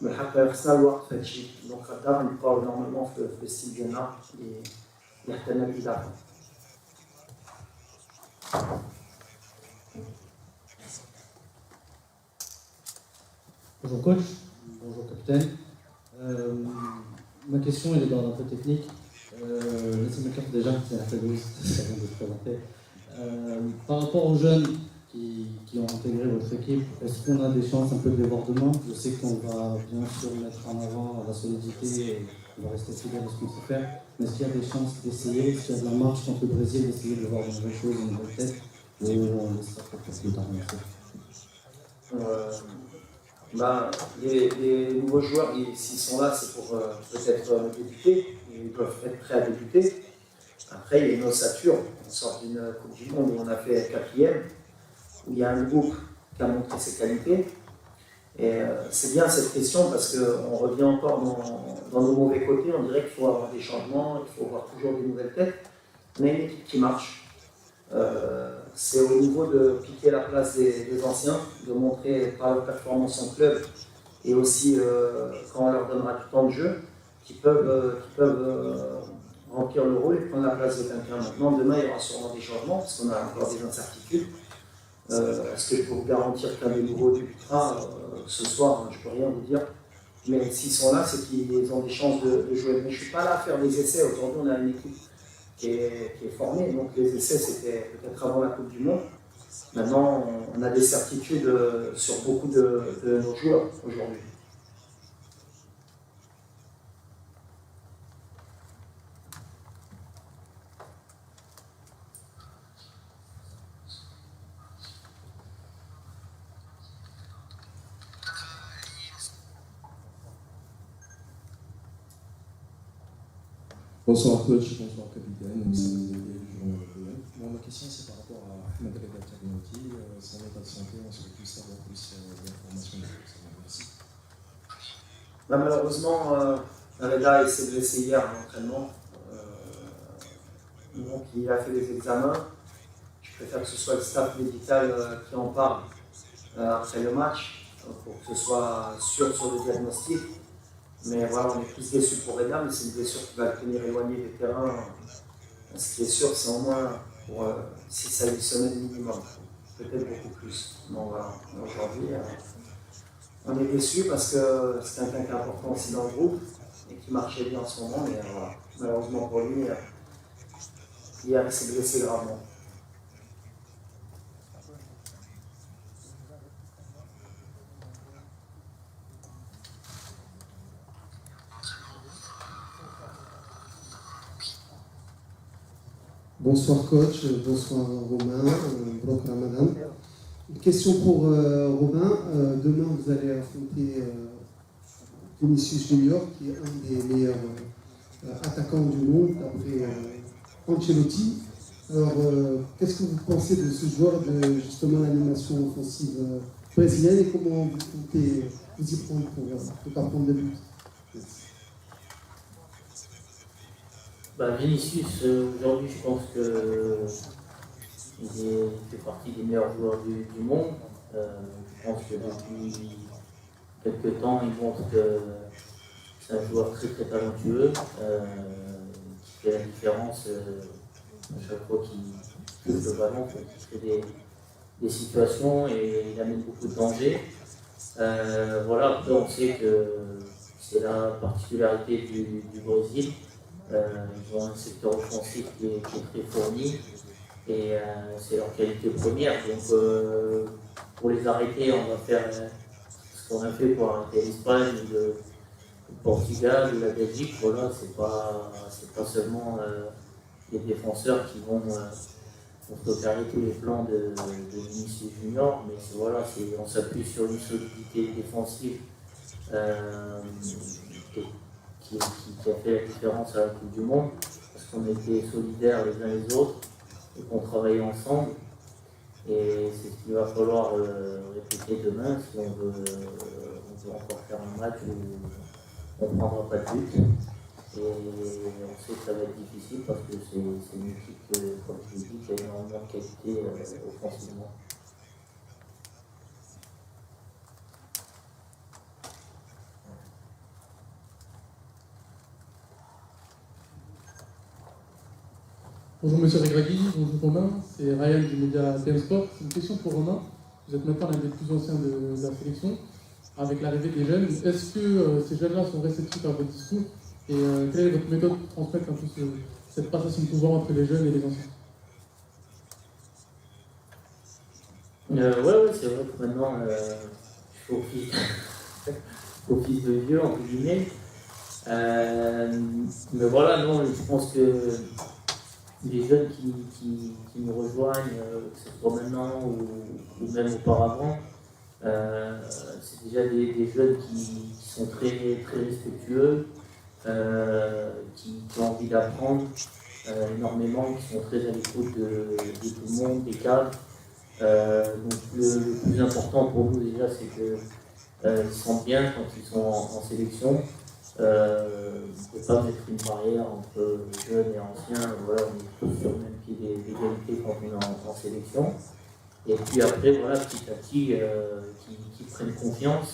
بالحق خصنا الوقت في هادشي دونك غدا غنبقاو نورمالمون في الستيل ديالنا اللي يحتاجنا الإضافة. Bonjour coach, bonjour capitaine. Ma question elle est d'ordre un peu technique. Laissez-moi dire déjà, c'est la Fabulous, ça vient de se présenter. Par rapport aux jeunes qui ont intégré votre équipe, est-ce qu'on a des chances un peu de débordement? Je sais qu'on va bien sûr mettre en avant la solidité et on va rester fidèle à ce qu'on sait faire. Mais est-ce qu'il y a des chances d'essayer, est-ce qu'il y a de la marche contre le Brésil, d'essayer de voir de nouvelles choses, de nouvelles têtes, ou on laissera pour plus tard? Les nouveaux joueurs, s'ils sont là, c'est pour peut-être débuter, ils doivent être prêts à débuter. Après, il y a une ossature, on sort d'une Coupe du Monde où on a fait 4e, où il y a un groupe qui a montré ses qualités. Et c'est bien cette question parce qu'on revient encore dans nos mauvais côtés, on dirait qu'il faut avoir des changements, il faut avoir toujours des nouvelles têtes. On a une équipe qui marche. C'est au niveau de piquer la place des anciens, de montrer par leur performance en club et aussi quand on leur donnera du temps de jeu, qu'ils peuvent remplir le rôle et prendre la place de quelqu'un. Maintenant, demain, il y aura sûrement des changements parce qu'on a encore des incertitudes. Est-ce que je peux vous garantir qu'un des nouveaux débutera ce soir? Je ne peux rien vous dire. Mais s'ils sont là, c'est qu'ils ont des chances de jouer. Mais je ne suis pas là à faire des essais. Aujourd'hui, on a une équipe qui est formée. Donc les essais, c'était peut-être avant la Coupe du Monde. Maintenant, on a des certitudes sur beaucoup de nos joueurs aujourd'hui. Bonsoir coach, bonsoir capitaine, bon, ma question c'est par rapport à Magaleda Carnotti, son état de santé, on souhaite plus savoir plus d'informations dessus. Merci. Malheureusement, Reda s'est blessé hier à l'entraînement. Donc il a fait des examens. Je préfère que ce soit le staff médical qui en parle après le match, pour que ce soit sûr sur le diagnostic. Mais voilà, on est plus déçus pour Reda, mais c'est une blessure qui va le tenir éloigné des terrains. Ce qui est sûr, c'est au moins pour 6 à 8 semaines minimum, peut-être beaucoup plus. Donc voilà, aujourd'hui, on est déçus parce que c'est quelqu'un qui est important aussi dans le groupe et qui marchait bien en ce moment, mais voilà, malheureusement pour lui, hier il s'est blessé gravement. Bonsoir coach, bonsoir Romain, Brock Ramadan. Une question pour Romain. Demain vous allez affronter Vinicius Junior, qui est un des meilleurs attaquants du monde d'après Ancelotti. Alors qu'est-ce que vous pensez de ce joueur, de justement l'animation offensive brésilienne, et comment vous comptez vous y prendre pour ne pas prendre de but? Vinicius, aujourd'hui, je pense qu'il fait partie des meilleurs joueurs du monde. Je pense que depuis quelques temps, il montre que c'est un joueur très très talentueux, qui fait la différence à chaque fois qu'il touche le ballon, qu'il crée des situations et il amène beaucoup de danger. Voilà, après on sait que c'est la particularité du Brésil. Ils ont un secteur offensif qui est très fourni et c'est leur qualité première. Donc pour les arrêter, on va faire ce qu'on a fait pour arrêter l'Espagne, le Portugal, la Belgique. Voilà, c'est pas seulement les défenseurs qui vont contrecarrer tous les plans de Vinicius Junior, mais voilà, on s'appuie sur une solidité défensive qui a fait la différence à la Coupe du Monde, parce qu'on était solidaires les uns les autres et qu'on travaillait ensemble. Et c'est ce qu'il va falloir répéter demain si on veut encore faire un match où on ne prendra pas de but. Et on sait que ça va être difficile parce que c'est une équipe, comme je l'ai dit, qui a énormément de qualité offensivement. Bonjour Monsieur Regragui, bonjour Romain, c'est Ryan du média PM Sport. C'est une question pour Romain. Vous êtes maintenant l'un des plus anciens de la sélection. Avec l'arrivée des jeunes, est-ce que ces jeunes-là sont réceptifs à votre discours? Et quelle est votre méthode pour transmettre un peu cette passation de pouvoir entre les jeunes et les anciens? Ouais, c'est vrai que maintenant, je suis au fils de vieux, entre guillemets. Mais voilà, non, je pense que les jeunes qui nous rejoignent, que ce soit maintenant ou même auparavant, c'est déjà des jeunes qui sont très, très respectueux, qui ont envie d'apprendre énormément, qui sont très à l'écoute de tout le monde, des cadres. Donc le plus important pour nous déjà, c'est qu'ils se sentent bien quand ils sont en sélection. On ne peut pas mettre une barrière entre jeunes et anciens. Voilà, on est tous sur le même pied d'égalité quand on est en sélection. Et puis après, voilà, petit à petit, qui prennent confiance,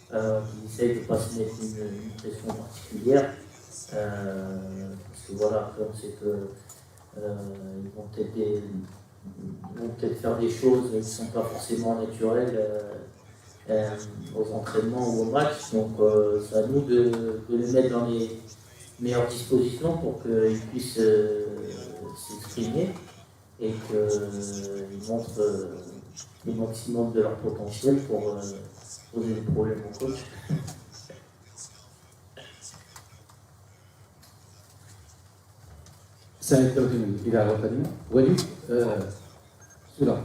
qui essayent de ne pas se mettre une pression particulière. Parce que voilà, après on sait qu'ils vont peut-être faire des choses qui ne sont pas forcément naturelles aux entraînements ou au match. Donc c'est à nous de les mettre dans les meilleures dispositions pour qu'ils puissent s'exprimer et qu'ils montrent le maximum de leur potentiel pour poser des problèmes au coach. سعيد الدولي من الإذاعة الوطنية. وليد سورة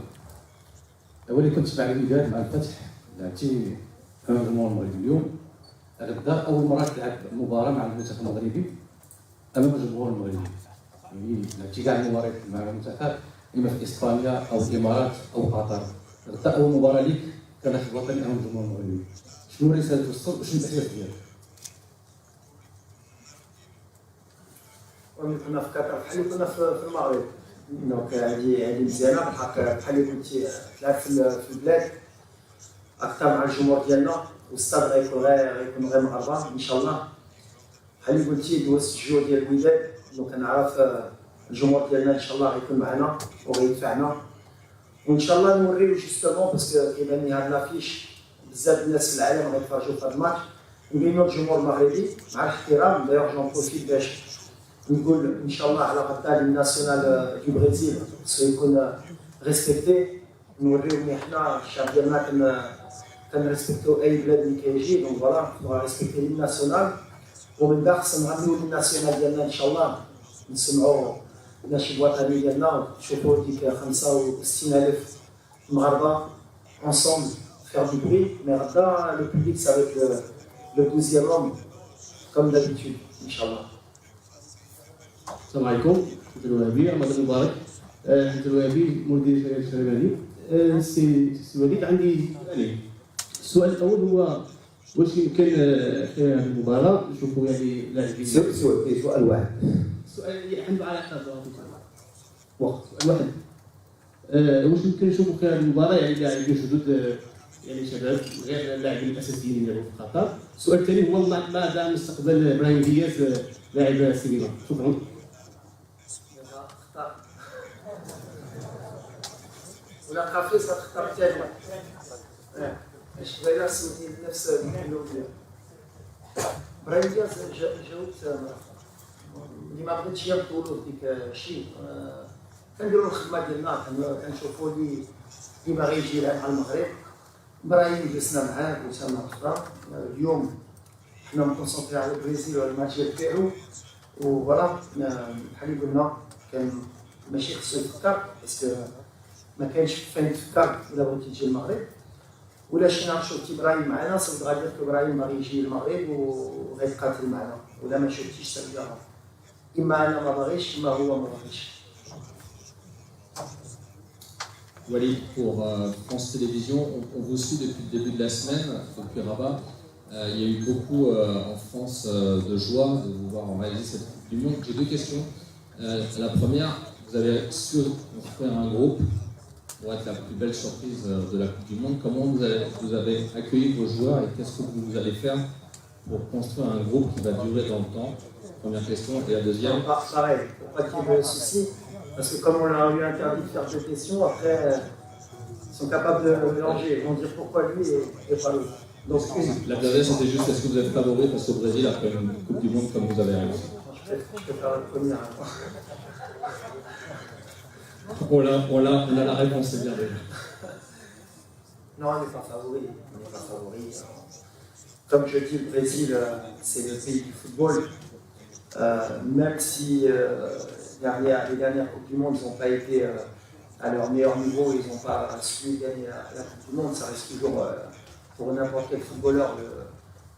وليد كنت مع الوداد مع الفتح لعبتي أمام الجمهور المغربي اليوم. غدا أول مرة تلعب مباراة مع المنتخب المغربي أمام الجمهور المغربي. يعني لعبتي كاع المباريات مع المنتخب إما في إسبانيا أو الإمارات أو قطر. غدا أول مباراة ليك كناخد الوطني أمام الجمهور المغربي. شنو الرسالة توصل وشنو الإحساس ديالك؟ كنا في قطر بحال اللي كنا في المغرب. دونك هذه مزيانه بالحق، بحال اللي قلتي تلعب في البلاد اكثر مع الجمهور ديالنا، والستاد غيكون غير مغربه ان شاء الله. بحال اللي قلتي دوزت الجو ديال الوداد، دونك كنعرف الجمهور ديالنا ان شاء الله غيكون معنا وغيدفعنا، وان شاء الله نوريو جوستومون باسكو كيبان لي هاد لافيش بزاف الناس في العالم غيتفرجوا في هاد الماتش، نبينو الجمهور المغربي مع الاحترام. دايوغ جون بروفيت باش نقول ان شاء الله على غدا الناسيونال دو برازيل خصو يكون ريسبكتي، نوريو بلي حنا الشعب ديالنا كنريسبكتو اي بلاد اللي كيجي. دونك فوالا خصنا ريسبكتي الناسيونال، ومن بعد خصنا نغنيو الناسيونال ديالنا ان شاء الله، نسمعوا النشيد الوطني ديالنا، تشوفوا ديك 65,000 مغاربه ensemble faire du bruit. Mais غدا le public ça va être le 12e homme comme d'habitude ان شاء الله. السلام عليكم، حمد الوهابي، رمضان مبارك. حمد الوهابي مدير الشبابي. سي وليد، عندي سؤالين. السؤال الاول هو واش يمكن خلال هذه المباراه نشوفوا يعني لاعبين سؤال واحد. السؤال عنده علاقه وقت. سؤال واحد، واش يمكن نشوفوا خلال هذه المباراه يعني لاعبين جدد، يعني شباب غير اللاعبين الاساسيين اللي لعبوا في قطر. السؤال الثاني هو ماذا عن مستقبل ابراهيم دياز لاعب سيفيلا؟ شكرا. ولا قافيس غتختار الثاني. قبيله سولتني نفس الأولى. ابراهيم دياز جاوبت اللي ما بغيتش يطولوا ديك الشيء. كنديروا الخدمه ديالنا، كنشوفوا اللي باغي يجي يلعب مع المغرب. ابراهيم جلسنا معاه قلت له اخرى اليوم حنا مكونسونطري على البرازيل وعلى الماتش ديال بيرو، وفوالا بحال اللي قلنا كان ماشي خصو يفكر، باسكو ما كاينش فين تفكر الا بغيتي تجي المغرب. ولا شينا شفتي ابراهيم معنا صافي غادي لك ابراهيم باغي يجي المغرب وغيتقاتل معنا، ولا ما شفتيش صافي اما انا ما باغيش اما هو ما باغيش. Walid, pour France Télévisions, on vous suit depuis le début de la semaine, depuis Rabat. Il y a eu beaucoup en France de joie de vous voir réaliser cette Coupe du Monde. J'ai deux questions. La première, vous avez su construire un groupe pour être la plus belle surprise de la Coupe du Monde. Comment vous avez accueilli vos joueurs et qu'est-ce que vous allez faire pour construire un groupe qui va durer dans le temps? Première question. Et la deuxième. Pareil, pour pas qu'il y ait de soucis, Parce que comme on leur a eu interdit de faire des questions, après, ils sont capables de mélanger. Ils vont dire pourquoi lui et pas l'autre. Donc, La dernière, c'était juste est-ce que vous êtes favori face au Brésil après une Coupe du Monde comme vous avez réussi? je peux faire la première. On a la réponse, c'est bien déjà. Non, on n'est pas favori. On n'est pas favori. Comme je dis, le Brésil, c'est le pays du football. Même si les dernières Coupes du Monde n'ont pas été à leur meilleur niveau, ils n'ont pas su gagner la Coupe du Monde, ça reste toujours pour n'importe quel footballeur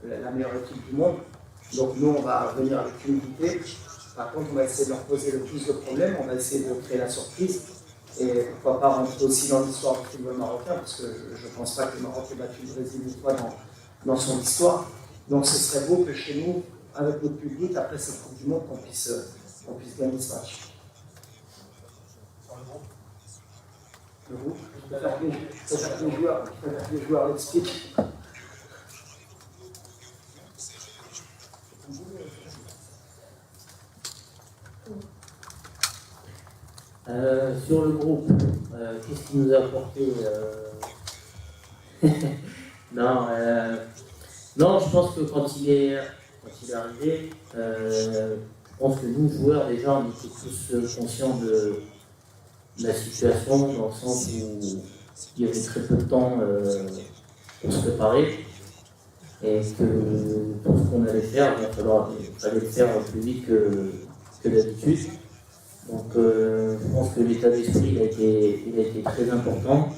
la meilleure équipe du monde. Donc nous, on va venir avec humilité. Par contre, on va essayer de leur poser le plus de problèmes, on va essayer de créer la surprise. Et pourquoi pas rentrer aussi dans l'histoire du football marocain, parce que je ne pense pas que le Maroc ait battu le Brésil une fois dans son histoire. Donc ce serait beau que chez nous, avec notre public, après cette Coupe du Monde, qu'on puisse gagner ce match. Le groupe, je préfère que les joueurs l'expliquent. Sur le groupe, qu'est-ce qui nous a apporté non, je pense que quand il est arrivé, je pense que nous, joueurs, déjà, on était tous conscients de la situation, dans le sens où il y avait très peu de temps pour se préparer, et que tout ce qu'on allait faire, il fallait le faire plus vite que d'habitude. Donc je pense que l'état d'esprit il a été très important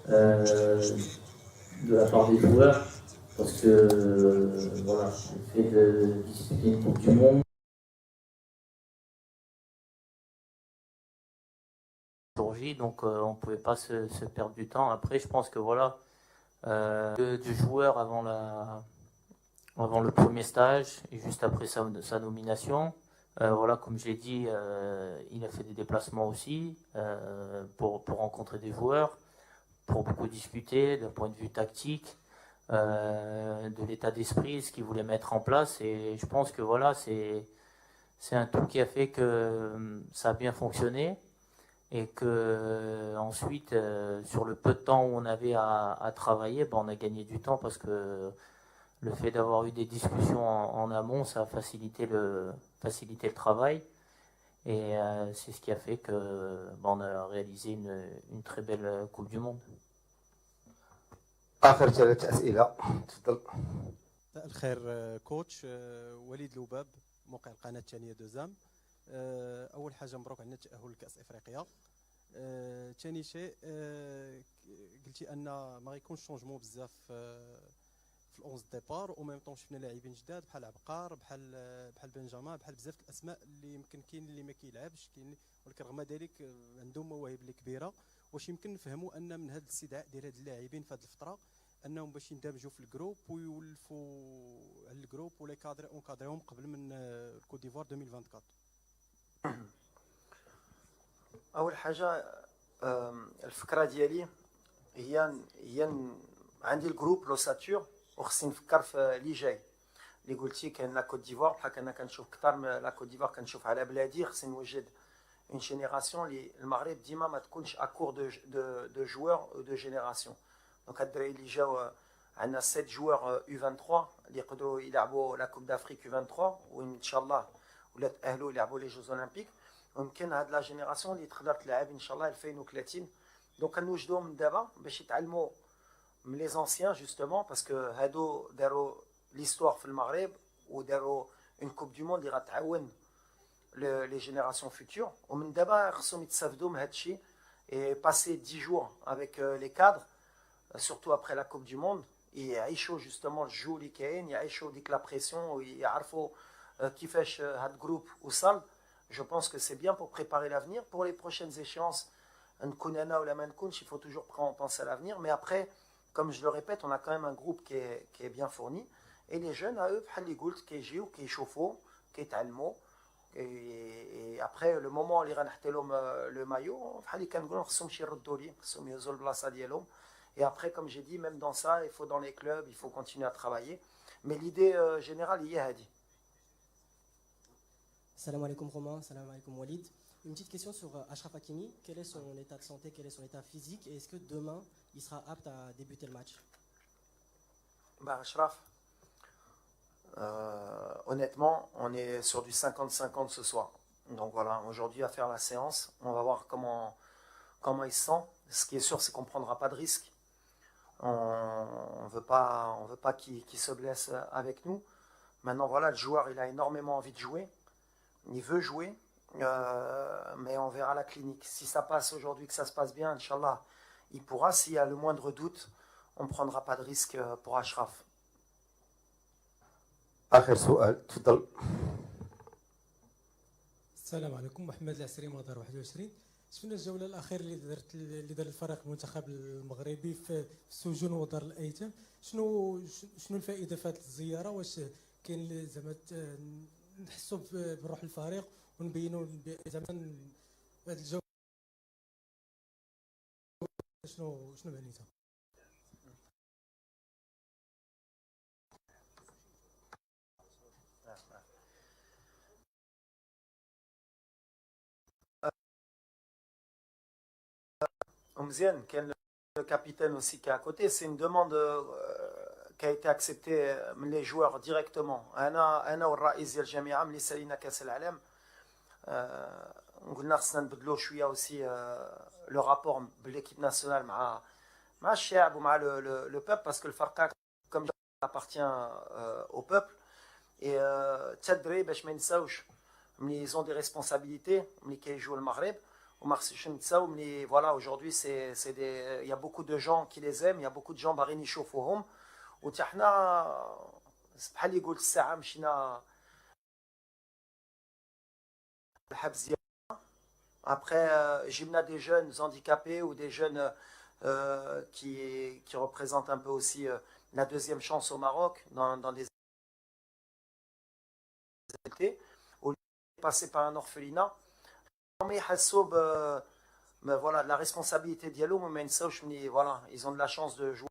de la part des joueurs, parce que voilà, le fait de disputer une Coupe du Monde donc on ne pouvait pas se perdre du temps. Après, je pense que voilà, du joueur avant le premier stage et juste après sa nomination. Voilà, comme j'ai dit, il a fait des déplacements aussi pour rencontrer des joueurs, pour beaucoup discuter d'un point de vue tactique, de l'état d'esprit, ce qu'il voulait mettre en place. Et je pense que voilà, c'est un tout qui a fait que ça a bien fonctionné et que ensuite, sur le peu de temps où on avait à travailler, on a gagné du temps parce que le fait d'avoir eu des discussions en amont, ça a facilité le travail. Et c'est ce qui a fait qu'on a réalisé une très belle Coupe du Monde. آخر 3 أسئلة تفضل. مساء الخير كوتش وليد لوباب موقع القناة الثانية دوزام. أول حاجة مبروك على التأهل لكأس إفريقيا. ثاني شيء قلتي أن ما غيكونش شونجمون بزاف في ال11 ديبار، و ميم طون شفنا لاعبين جداد بحال عبقار بحال بنجامان، بحال بزاف الاسماء اللي يمكن كاين اللي ما كيلعبش، كاين ولكن رغم ذلك عندهم مواهب اللي كبيره. واش يمكن نفهموا ان من هذا الاستدعاء ديال هاد اللاعبين في هذه الفتره انهم باش يندمجوا في الجروب ويولفوا على الجروب ولا اونكادريهم قبل من الكوت ديفوار 2024؟ اول حاجه الفكره ديالي هي عندي الجروب لوساتور وخصني نفكر في اللي جاي. اللي قلتي كاين لا كوت ديفوار، بحال انا كنشوف اكثر من لا كوت ديفوار كنشوف على بلادي. خصني نوجد اون جينيراسيون اللي المغرب ديما ما تكونش اكور دو جوور او دو جينيراسيون. دونك هاد الدراري اللي جاو عندنا 7 جوور U23 اللي يقدروا يلعبوا لا كوب دافريك U23 وان شاء الله ولا تاهلوا يلعبوا لي جوز اولمبيك. ويمكن هاد لا جينيراسيون اللي تقدر تلعب ان شاء الله 2030. دونك كنوجدوهم من دابا باش يتعلموا من لي زونسيان جوستومون، باسكو هادو داروا ليستوار في المغرب وداروا اون كوب دو موند اللي غتعاون لي جينيراسيون فوتور. ومن دابا خصهم يتستافدوا من هاد الشيء اي باسي 10 جور افيك لي كادر سورتو ابري لا كوب دو موند، يعيشوا جوستومون الجو اللي كاين، يعيشوا ديك لا بريسيون ويعرفوا كيفاش هاد جروب وصل. جو بونس كو سي بيان بور بريباري لافنير بور لي بروشينز échéances. نكون انا ولا ما نكونش، il faut toujours penser à l'avenir. Mais après, comme je le répète, on a quand même un groupe qui est bien fourni. Et les jeunes, à eux, بحال اللي قلت كيجيو كيشوفوا كيتعلموا. Et après, le moment اللي غنحطي لهم le maillot, بحال اللي كنقولوا خصهم شي يردوا لي، خصهم يهزوا البلاصه ديالهم. Et après, comme j'ai dit, même dans ça, il faut dans les clubs, il faut continuer à travailler. Mais l'idée générale هي هذه. السلام عليكم رومان، السلام عليكم وليد. Une petite question sur Achraf Hakimi. Quel est son état de santé, quel est son état physique et est-ce que demain il sera apte à débuter le match? Bah, Achraf, honnêtement, on est sur du 50-50 ce soir. Donc voilà, aujourd'hui à faire la séance, on va voir comment il se sent. Ce qui est sûr, c'est qu'on ne prendra pas de risque. On ne veut pas qu'il se blesse avec nous. Maintenant, voilà, le joueur, il a énormément envie de jouer. Il veut jouer, mais on verra la clinique. Si ça passe aujourd'hui, que ça se passe bien, Inch'Allah, il pourra. S'il y a le moindre doute, on ne prendra pas de risque pour Achraf. آخر سؤال تفضل. السلام عليكم. محمد العسري مدار 21. شفنا الجوله الاخيره اللي دار الفريق المنتخب المغربي في السجون ودار الايتام. شنو الفائده في هذه الزياره؟ واش كاين زعما نحسوا بروح الفريق ونبينوا زعما هذه الجوله شنو معنيتها؟ Omzienne, qui est le capitaine aussi qui est à côté, c'est une demande qui a été acceptée les joueurs directement. أنا والرئيس ديال الجامعة ملي سالينا كأس العالم قلنا خصنا نبدلوا شوية aussi le rapport de l'équipe nationale مع الشعب ومع le peuple parce que le Farqa comme appartient au peuple et التدريب باش ما نساوش ملي ils ont des responsabilités ملي كيجيو المغرب. Voilà, aujourd'hui, il y a beaucoup de gens qui les aiment, il y a beaucoup de gens qui les aiment. Après, j'ai des jeunes handicapés ou des jeunes qui représentent un peu aussi la deuxième chance au Maroc dans des étés, au lieu de passer par un orphelinat. Mais voilà, la responsabilité dialogue, mais voilà, ils ont de la chance de jouer.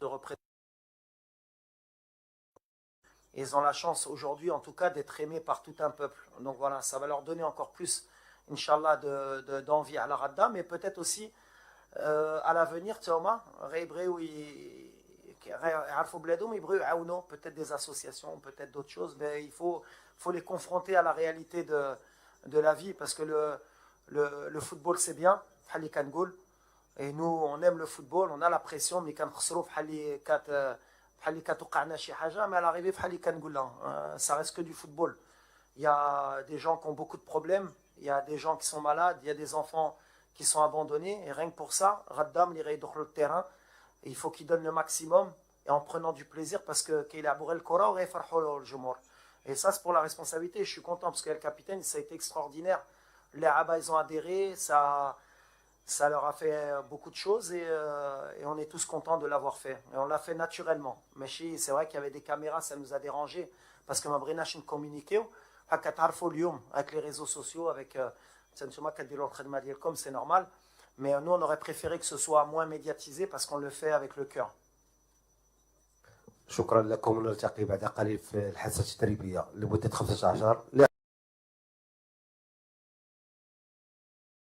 De représenter. Ils ont la chance aujourd'hui, en tout cas, d'être aimés par tout un peuple. Donc voilà, ça va leur donner encore plus, Inch'Allah, d'envie à la Radda, mais peut-être aussi à l'avenir, Théoma, peut-être des associations, peut-être d'autres choses, mais il faut les confronter à la réalité de la vie, parce que le football c'est bien, et nous on aime le football, on a la pression, mais mais à l'arrivée ça reste que du football. Il y a des gens qui ont beaucoup de problèmes, il y a des gens qui sont malades, il y a des enfants qui sont abandonnés, et rien que pour ça, Raddam l'irait dans le terrain. Il faut qu'il donne le maximum et en prenant du plaisir parce que qu'il a bourré le Kora ou et ça c'est pour la responsabilité. Je suis content parce que le capitaine ça a été extraordinaire. Les Abba ils ont adhéré, ça leur a fait beaucoup de choses et on est tous contents de l'avoir fait. Et on l'a fait naturellement. Mais c'est vrai qu'il y avait des caméras, ça nous a dérangé parce que ma brinache ne communiquait avec les réseaux sociaux, avec c'est normal. Mais nous, on aurait préféré que ce soit moins médiatisé parce qu'on le fait avec le cœur. شكرا لكم. نلتقي بعد قليل في الحصة التدريبية لمدة 15